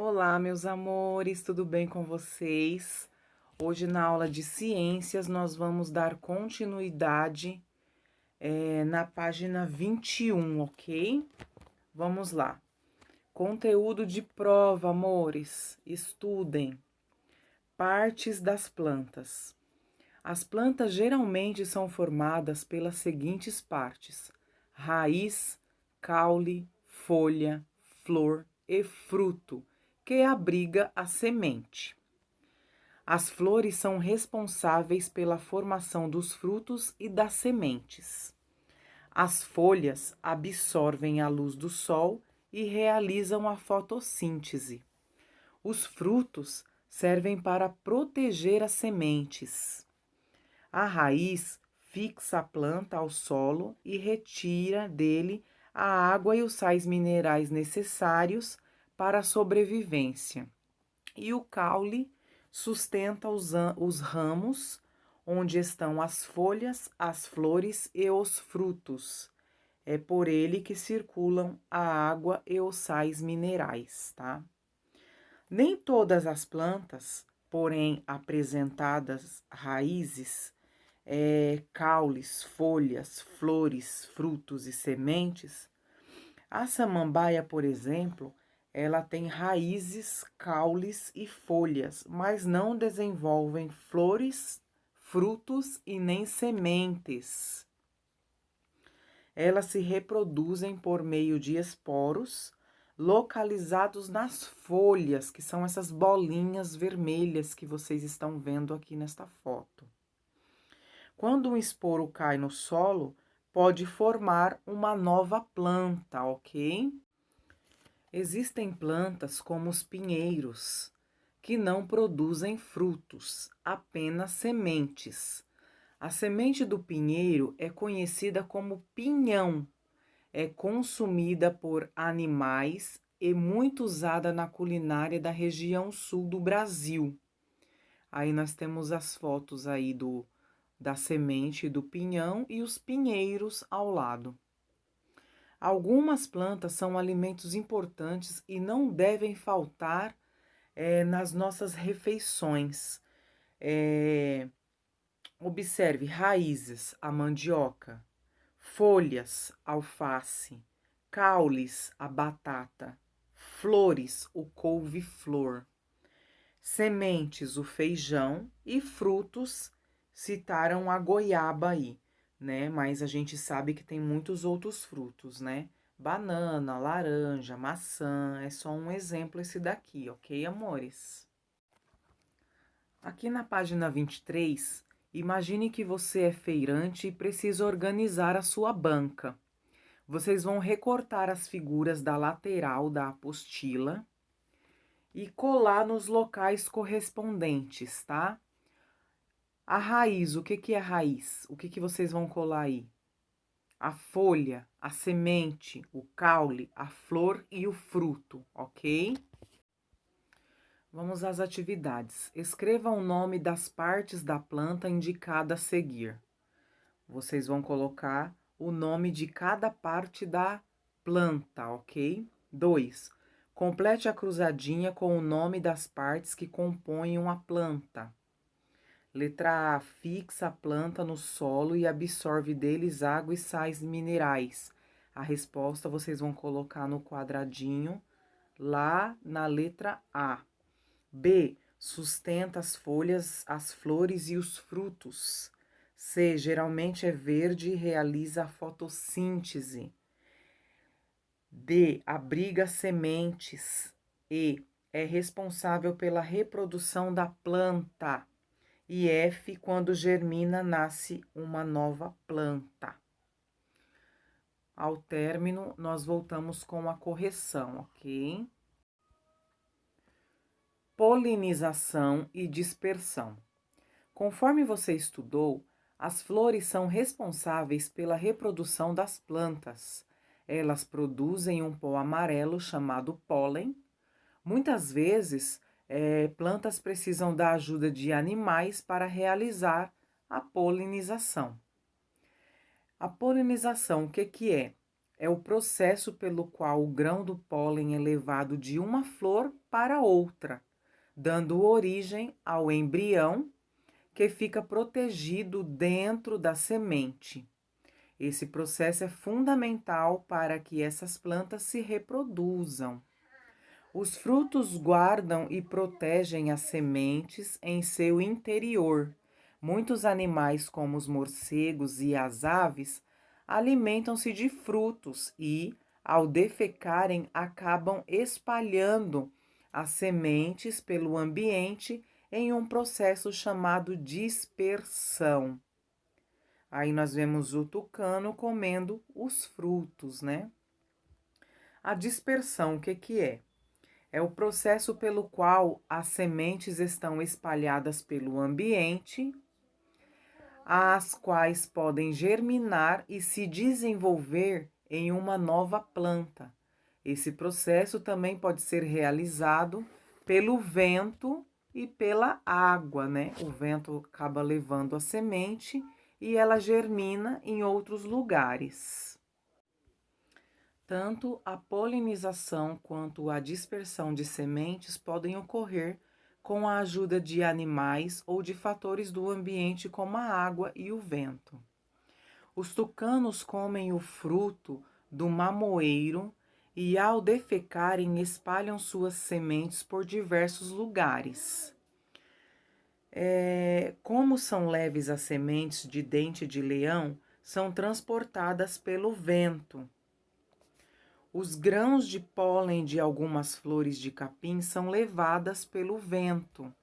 Olá, meus amores, tudo bem com vocês? Hoje, na aula de ciências, nós vamos dar continuidade na página 21, ok? Vamos lá. Conteúdo de prova, amores. Estudem. Partes das plantas. As plantas geralmente são formadas pelas seguintes partes: raiz, caule, folha, flor e fruto, que abriga a semente. As flores são responsáveis pela formação dos frutos e das sementes. As folhas absorvem a luz do sol e realizam a fotossíntese. Os frutos servem para proteger as sementes. A raiz fixa a planta ao solo e retira dele a água e os sais minerais necessários para a sobrevivência. E o caule sustenta os ramos, onde estão as folhas, as flores e os frutos. É por ele que circulam a água e os sais minerais, tá? Nem todas as plantas, porém apresentadas raízes, caules, folhas, flores, frutos e sementes. A samambaia, por exemplo, ela tem raízes, caules e folhas, mas não desenvolvem flores, frutos e nem sementes. Elas se reproduzem por meio de esporos localizados nas folhas, que são essas bolinhas vermelhas que vocês estão vendo aqui nesta foto. Quando um esporo cai no solo, pode formar uma nova planta, ok? Existem plantas como os pinheiros, que não produzem frutos, apenas sementes. A semente do pinheiro é conhecida como pinhão. É consumida por animais e muito usada na culinária da região sul do Brasil. Aí nós temos as fotos aí da semente do pinhão e os pinheiros ao lado. Algumas plantas são alimentos importantes e não devem faltar nas nossas refeições. Observe: raízes, a mandioca; folhas, alface; caules, a batata; flores, o couve-flor; sementes, o feijão; e frutos, citaram a goiaba aí, né? Mas a gente sabe que tem muitos outros frutos, né? Banana, laranja, maçã, é só um exemplo esse daqui, ok, amores? Aqui na página 23, imagine que você é feirante e precisa organizar a sua banca. Vocês vão recortar as figuras da lateral da apostila e colar nos locais correspondentes, tá? A raiz, o que é raiz? O que vocês vão colar aí? A folha, a semente, o caule, a flor e o fruto, ok? Vamos às atividades. Escreva o nome das partes da planta indicada a seguir. Vocês vão colocar o nome de cada parte da planta, ok? 2. Complete a cruzadinha com o nome das partes que compõem a planta. Letra A. Fixa a planta no solo e absorve deles água e sais minerais. A resposta vocês vão colocar no quadradinho lá na letra A. B. Sustenta as folhas, as flores e os frutos. C. Geralmente é verde e realiza a fotossíntese. D. Abriga sementes. E. É responsável pela reprodução da planta. E F. Quando germina, nasce uma nova planta. Ao término, nós voltamos com a correção, ok? Polinização e dispersão. Conforme você estudou, as flores são responsáveis pela reprodução das plantas. Elas produzem um pó amarelo chamado pólen. Muitas vezes, plantas precisam da ajuda de animais para realizar a polinização. A polinização, o que é? É o processo pelo qual o grão do pólen é levado de uma flor para outra, dando origem ao embrião, que fica protegido dentro da semente. Esse processo é fundamental para que essas plantas se reproduzam. Os frutos guardam e protegem as sementes em seu interior. Muitos animais, como os morcegos e as aves, alimentam-se de frutos e, ao defecarem, acabam espalhando as sementes pelo ambiente em um processo chamado dispersão. Aí nós vemos o tucano comendo os frutos, né? A dispersão, o que que é? É o processo pelo qual as sementes estão espalhadas pelo ambiente, as quais podem germinar e se desenvolver em uma nova planta. Esse processo também pode ser realizado pelo vento e pela água, né? O vento acaba levando a semente e ela germina em outros lugares. Tanto a polinização quanto a dispersão de sementes podem ocorrer com a ajuda de animais ou de fatores do ambiente como a água e o vento. Os tucanos comem o fruto do mamoeiro e, ao defecarem, espalham suas sementes por diversos lugares. Como são leves as sementes de dente de leão, são transportadas pelo vento. Os grãos de pólen de algumas flores de capim são levadas pelo vento.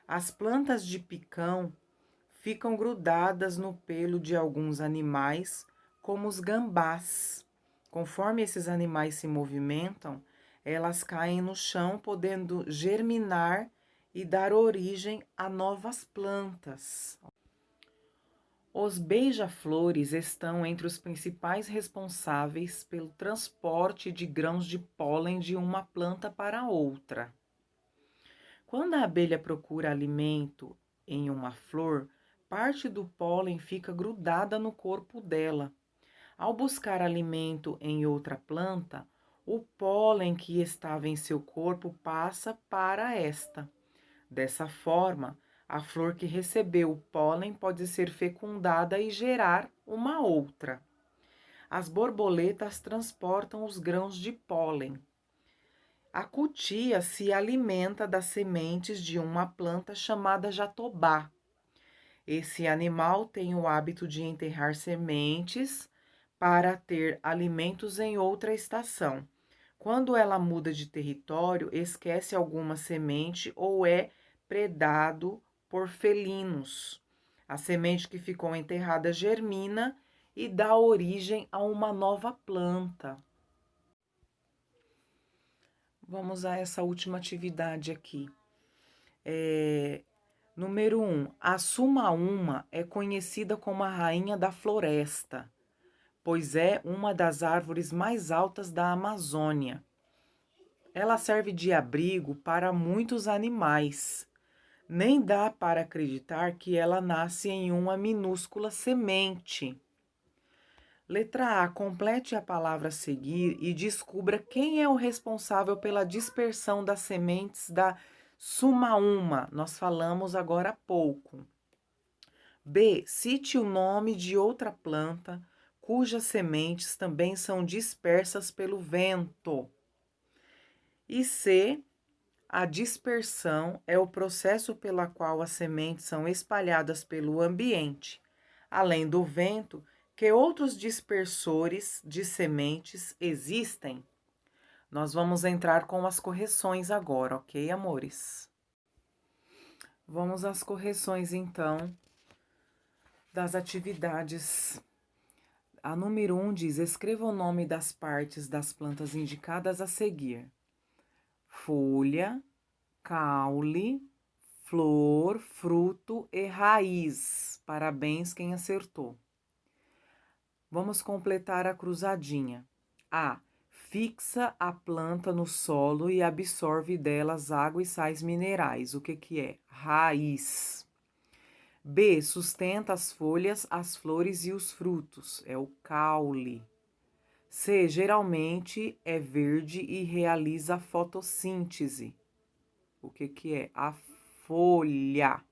As plantas de picão ficam grudadas no pelo de alguns animais, como os gambás. Conforme esses animais se movimentam, elas caem no chão, podendo germinar e dar origem a novas plantas. Os beija-flores estão entre os principais responsáveis pelo transporte de grãos de pólen de uma planta para outra. Quando a abelha procura alimento em uma flor, parte do pólen fica grudada no corpo dela. Ao buscar alimento em outra planta, o pólen que estava em seu corpo passa para esta. Dessa forma, a flor que recebeu o pólen pode ser fecundada e gerar uma outra. As borboletas transportam os grãos de pólen. A cutia se alimenta das sementes de uma planta chamada jatobá. Esse animal tem o hábito de enterrar sementes para ter alimentos em outra estação. Quando ela muda de território, esquece alguma semente ou é predado por felinos. A semente que ficou enterrada germina e dá origem a uma nova planta. Vamos a essa última atividade aqui. Número 1. A sumaúma é conhecida como a rainha da floresta, pois é uma das árvores mais altas da Amazônia. Ela serve de abrigo para muitos animais. Nem dá para acreditar que ela nasce em uma minúscula semente. Letra A. Complete a palavra a seguir e descubra quem é o responsável pela dispersão das sementes da sumaúma. Nós falamos agora há pouco. B. Cite o nome de outra planta cujas sementes também são dispersas pelo vento. E C. A dispersão é o processo pela qual as sementes são espalhadas pelo ambiente. Além do vento, que outros dispersores de sementes existem? Nós vamos entrar com as correções agora, ok, amores? Vamos às correções, então, das atividades. A número 1 diz: escreva o nome das partes das plantas indicadas a seguir: folha, caule, flor, fruto e raiz. Parabéns quem acertou. Vamos completar a cruzadinha. A. Fixa a planta no solo e absorve delas água e sais minerais. O que é? Raiz. B. Sustenta as folhas, as flores e os frutos. É o caule. C, geralmente é verde e realiza fotossíntese. O que que é? A folha.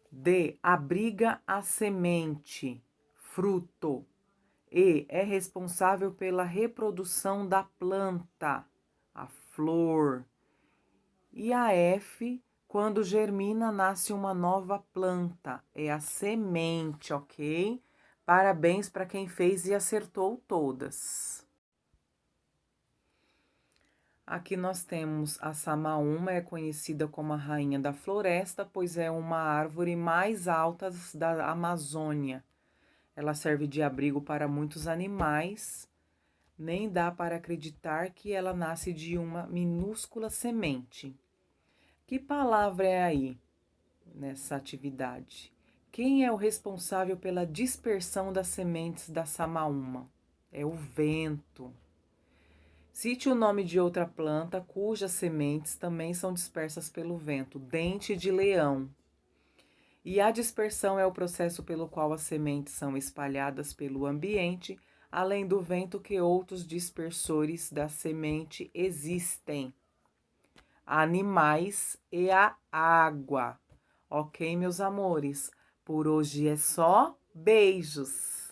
D, abriga a semente, fruto. E, é responsável pela reprodução da planta, a flor. E a F, quando germina, nasce uma nova planta, é a semente, ok? Parabéns para quem fez e acertou todas. Aqui nós temos a samaúma, é conhecida como a rainha da floresta, pois é uma árvore mais alta da Amazônia. Ela serve de abrigo para muitos animais. Nem dá para acreditar que ela nasce de uma minúscula semente. Que palavra é aí nessa atividade? Quem é o responsável pela dispersão das sementes da samaúma? É o vento. Cite o nome de outra planta cujas sementes também são dispersas pelo vento. Dente de leão. E a dispersão é o processo pelo qual as sementes são espalhadas pelo ambiente, além do vento, que outros dispersores da semente existem. Animais e a água. Ok, meus amores? Por hoje é só. Beijos!